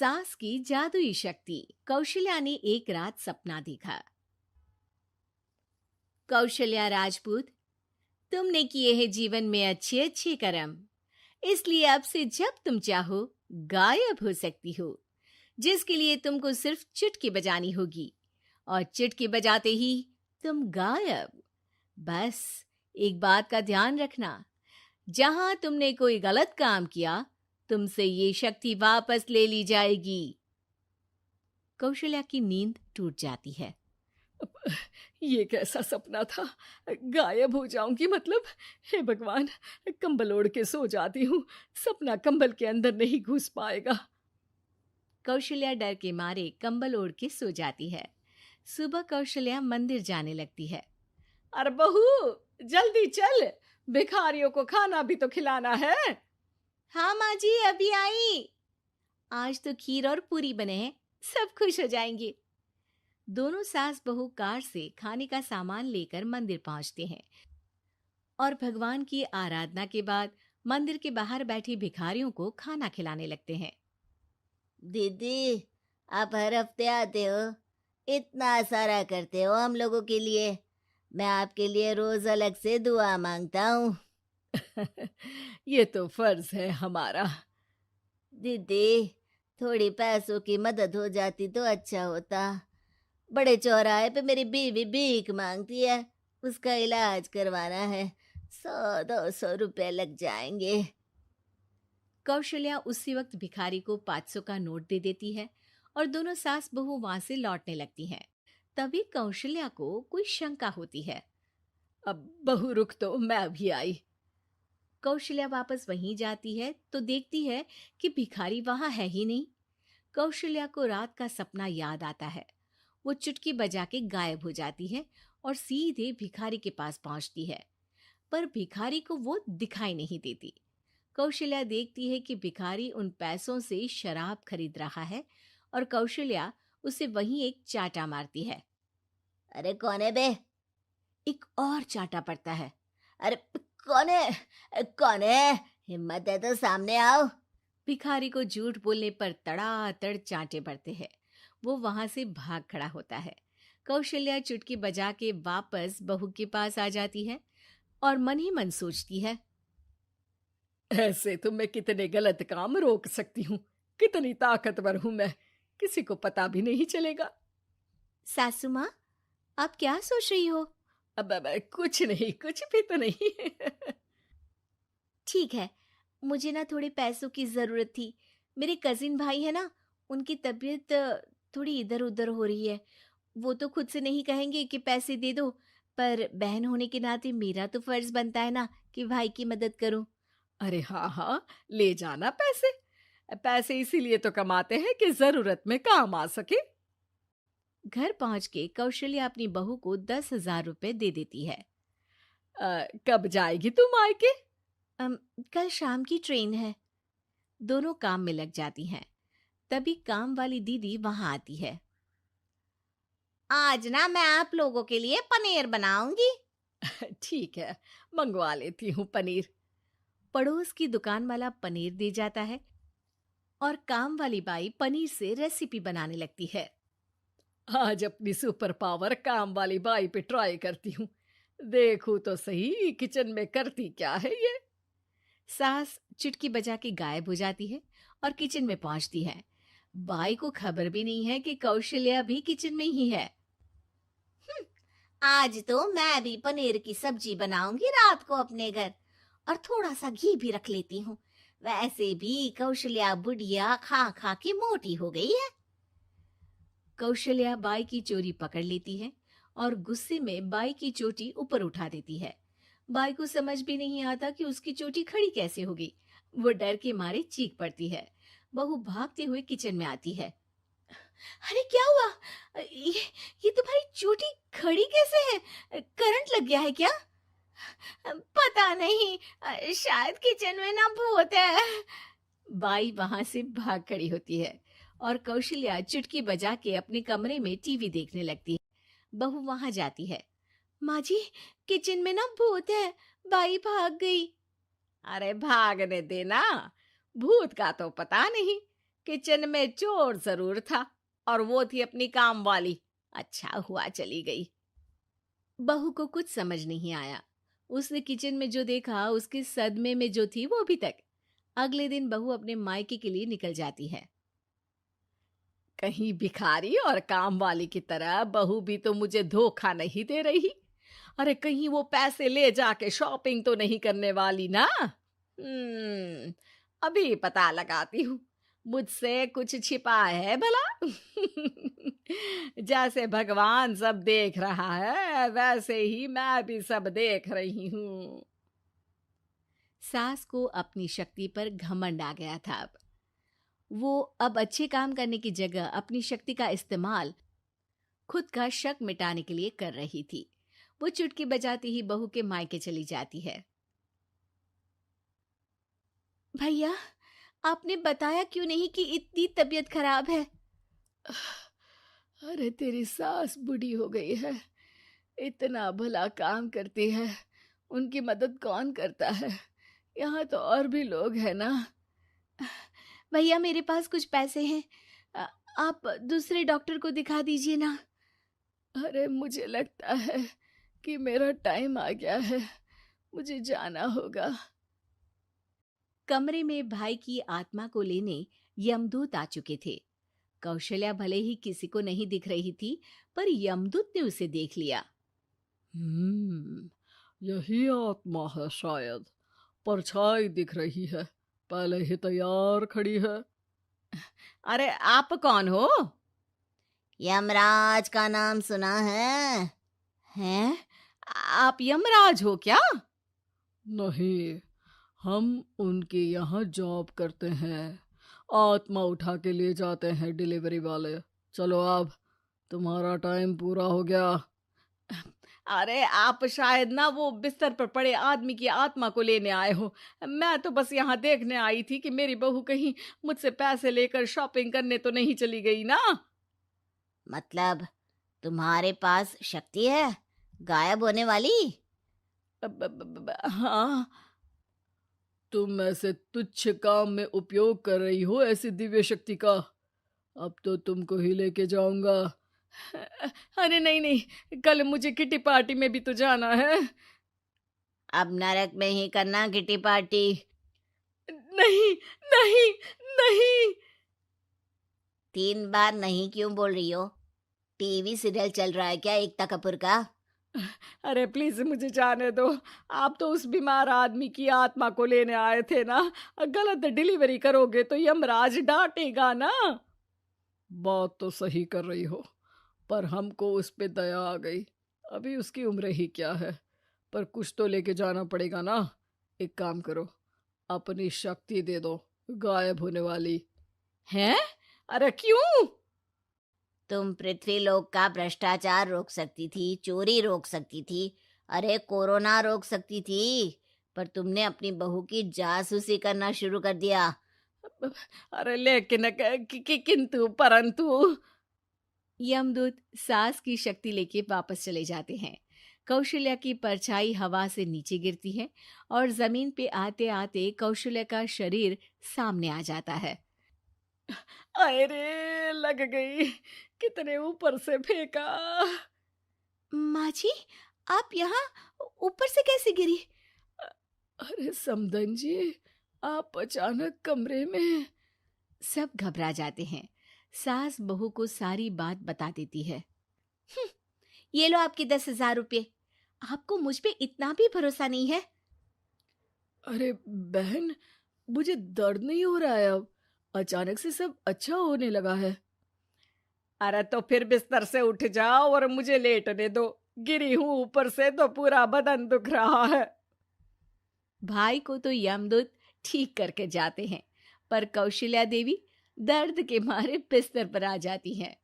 सास की जादुई शक्ति। कौशल्या ने एक रात सपना देखा। कौशल्या राजपूत, तुमने किए हैं जीवन में अच्छे अच्छे कर्म, इसलिए अब से जब तुम चाहो गायब हो सकती हो, जिसके लिए तुमको सिर्फ चुटकी बजानी होगी और चुटकी बजाते ही तुम गायब। बस एक बात का ध्यान रखना, जहां तुमने कोई गलत काम किया तुमसे ये शक्ति वापस ले ली जाएगी। कौशल्या की नींद टूट जाती है। ये कैसा सपना था? गायब हो जाऊंगी मतलब? हे भगवान, कंबल ओढ़ के सो जाती हूँ, सपना कंबल के अंदर नहीं घुस पाएगा। कौशल्या डर के मारे कंबल ओढ़ के सो जाती है। सुबह कौशल्या मंदिर जाने लगती है। अरे बहू, जल्दी चल, भिखारियों को खाना भी तो खिलाना है। हाँ माँ जी, अभी आई। आज तो खीर और पूरी बने हैं, सब खुश हो जाएंगे। दोनों सास बहू कार से खाने का सामान लेकर मंदिर पहुंचते हैं और भगवान की आराधना के बाद मंदिर के बाहर बैठे भिखारियों को खाना खिलाने लगते हैं। दीदी, आप हर हफ्ते आते हो, इतना सारा करते हो हम लोगों के लिए। मैं आपके लिए रोज अलग से दुआ मांगता हूँ। ये तो फर्ज है हमारा। दीदी, थोड़ी पैसों की मदद हो जाती तो अच्छा होता। बड़े चौराहे पे मेरी बीवी भीख मांगती है, उसका इलाज करवाना है, 100-200 रुपए लग जाएंगे। कौशल्या उसी वक्त भिखारी को 500 का नोट दे देती है और दोनों सास बहू वहां से लौटने लगती हैं। तभी कौशल्या को कोई शंका होती है। अब बहू रुक, तो मैं अभी आई। कौशल्या वापस वहीं जाती है तो देखती है कि भिखारी वहां है ही नहीं। कौशल्या को रात का सपना याद आता है। वो चुटकी बजा के गायब हो जाती है और सीधे भिखारी के पास पहुंचती है, पर भिखारी को वो दिखाई नहीं देती। कौशल्या देखती है कि भिखारी उन पैसों से शराब खरीद रहा है और कौशल्या उसे वहीं एक चाटा मारती है। अरे कौन है बे? एक और चाटा पड़ता है। अरे कौन है? कौन है? हिम्मत है तो सामने आओ। भिखारी को झूठ बोलने पर तड़ातड़ चांटे पड़ते हैं। वो वहां से भाग खड़ा होता है। कौशल्या चुटकी बजा के वापस बहू के पास आ जाती है और मन ही मन सोचती है, ऐसे तो मैं कितने गलत काम रोक सकती हूँ, कितनी ताकतवर हूँ मैं, किसी को पता भी नहीं चलेगा। सासू माँ, आप क्या सोच रही हो? अब कुछ नहीं, कुछ भी तो नहीं। ठीक है, मुझे ना थोड़े पैसों की जरूरत थी। मेरे कजिन भाई है ना, उनकी तबीयत थोड़ी इधर उधर हो रही है। वो तो खुद से नहीं कहेंगे कि पैसे दे दो, पर बहन होने के नाते मेरा तो फर्ज बनता है ना कि भाई की मदद करूं। अरे हाँ हाँ, ले जाना पैसे। पैसे इसीलिए तो कमाते हैं कि जरूरत में काम आ सके। घर पहुंच के कौशल्या अपनी बहू को 10,000 रुपए दे देती है। कब जाएगी तुम मायके? कल शाम की ट्रेन है। दोनों काम में लग जाती हैं। तभी काम वाली दीदी वहां आती है। आज ना मैं आप लोगों के लिए पनीर बनाऊंगी। ठीक है, मंगवा लेती हूँ पनीर। पड़ोस की दुकान वाला पनीर दे जाता है और काम वाली बाई पनीर से रेसिपी बनाने लगती है। आज अपनी सुपर पावर काम वाली बाई पे ट्राई करती हूँ, देखूं तो सही किचन में करती क्या है ये। सास चुटकी बजा के गायब हो जाती है और किचन में पहुंचती है। बाई को खबर भी नहीं है कि कौशल्या भी किचन में ही है। आज तो मैं भी पनीर की सब्जी बनाऊंगी रात को अपने घर, और थोड़ा सा घी भी रख लेती हूँ। वैसे भी कौशल्या बुढ़िया खा खा के मोटी हो गई है। कौशल्या बाई की चोरी पकड़ लेती है और गुस्से में बाई की चोटी ऊपर उठा देती है। बाई को समझ भी नहीं आता कि उसकी चोटी खड़ी कैसे होगी। वो डर के मारे चीख पड़ती है। बहू भागते हुए किचन में आती है। अरे क्या हुआ? ये तुम्हारी चोटी खड़ी कैसे है? करंट लग गया है क्या? पता नहीं, शायद किचन में ना भूत है। बाई वहां से भाग खड़ी होती है और कौशल्या चुटकी बजा के अपने कमरे में टीवी देखने लगती है। बहू वहां जाती है। माँ जी, किचन में ना भूत है, बाई भाग गई। अरे भागने देना, भूत का तो पता नहीं, किचन में चोर जरूर था और वो थी अपनी काम वाली। अच्छा हुआ चली गई। बहू को कुछ समझ नहीं आया। उसने किचन में जो देखा उसके सदमे में जो थी वो अभी तक। अगले दिन बहू अपने मायके के लिए निकल जाती है। कहीं भिखारी और काम वाली की तरह बहू भी तो मुझे धोखा नहीं दे रही। अरे कहीं वो पैसे ले जाके शॉपिंग तो नहीं करने वाली ना। अभी पता लगाती हूँ। मुझसे कुछ छिपा है भला। जैसे भगवान सब देख रहा है वैसे ही मैं भी सब देख रही हूँ। सास को अपनी शक्ति पर घमंड आ गया था। वो अब अच्छे काम करने की जगह अपनी शक्ति का इस्तेमाल खुद का शक मिटाने के लिए कर रही थी। वो चुटकी बजाती ही बहू के मायके चली जाती है। भैया, आपने बताया क्यों नहीं कि इतनी तबीयत खराब है? अरे तेरी सास बूढ़ी हो गई है, इतना भला काम करती है, उनकी मदद कौन करता है? यहाँ तो और भी लोग हैं ना। भैया, मेरे पास कुछ पैसे हैं, आप दूसरे डॉक्टर को दिखा दीजिए ना। अरे मुझे लगता है कि मेरा टाइम आ गया है, मुझे जाना होगा। कमरे में भाई की आत्मा को लेने यमदूत आ चुके थे। कौशल्या भले ही किसी को नहीं दिख रही थी, पर यमदूत ने उसे देख लिया। यही आत्मा है शायद, परछाई दिख रही है, पहले ही तैयार खड़ी है। अरे आप कौन हो? यमराज का नाम सुना है? हैं? आप यमराज हो क्या? नहीं, हम उनके यहाँ जॉब करते हैं, आत्मा उठा के ले जाते हैं डिलीवरी वाले। चलो अब तुम्हारा टाइम पूरा हो गया। अरे आप शायद ना वो बिस्तर पर पड़े आदमी की आत्मा को लेने आए हो। मैं तो बस यहाँ देखने आई थी कि मेरी बहू कहीं मुझसे पैसे लेकर शॉपिंग करने तो नहीं चली गई ना। मतलब तुम्हारे पास शक्ति है गायब होने वाली? हाँ। तुम ऐसे तुच्छ काम में उपयोग कर रही हो ऐसी दिव्य शक्ति का। अब तो तुमको ही लेके जाऊंगा। अरे नहीं नहीं, कल मुझे किटी पार्टी में भी तो जाना है। अब नरक में ही करना किटी पार्टी। नहीं नहीं नहीं। 3 बार नहीं क्यों बोल रही हो? टीवी सीरियल चल रहा है क्या एकता कपूर का? अरे प्लीज मुझे जाने दो। आप तो उस बीमार आदमी की आत्मा को लेने आए थे ना। गलत डिलीवरी करोगे तो यमराज डांटेगा ना। बात तो सही कर रही हो, पर हमको उस पे दया आ गई। अभी उसकी उम्र ही क्या है, पर कुछ तो लेके जाना पड़ेगा ना। एक काम करो, अपनी शक्ति दे दो, गायब होने वाली। हैं? अरे क्यों? तुम पृथ्वी लोक का भ्रष्टाचार रोक सकती थी, चोरी रोक सकती थी, अरे कोरोना रोक सकती थी, पर तुमने अपनी बहू की जासूसी करना शुरू कर दिया। अरे लेकिन किंतु परंतु। यमदूत सास की शक्ति लेके वापस चले जाते हैं। कौशल्या की परछाई हवा से नीचे गिरती है और जमीन पे आते आते कौशल्या का शरीर सामने आ जाता है। अरे लग गई, कितने ऊपर से फेंका। माँ जी, आप यहाँ ऊपर से कैसे गिरी? अरे समधन जी, आप अचानक कमरे में। सब घबरा जाते हैं। सास बहू को सारी बात बता देती है। ये लो आपके 10,000 रुपये। आपको मुझ पे इतना भी भरोसा नहीं है? अरे बहन, मुझे दर्द नहीं हो रहा है, अब अचानक से सब अच्छा होने लगा है। अरे तो फिर बिस्तर से उठ जाओ और मुझे लेटने दो। गिरी हूं ऊपर से तो पूरा बदन दुख रहा है। भाई को तो यमदूत ठीक करके जाते हैं, पर कौशल्या देवी दर्द के मारे बिस्तर पर आ जाती हैं।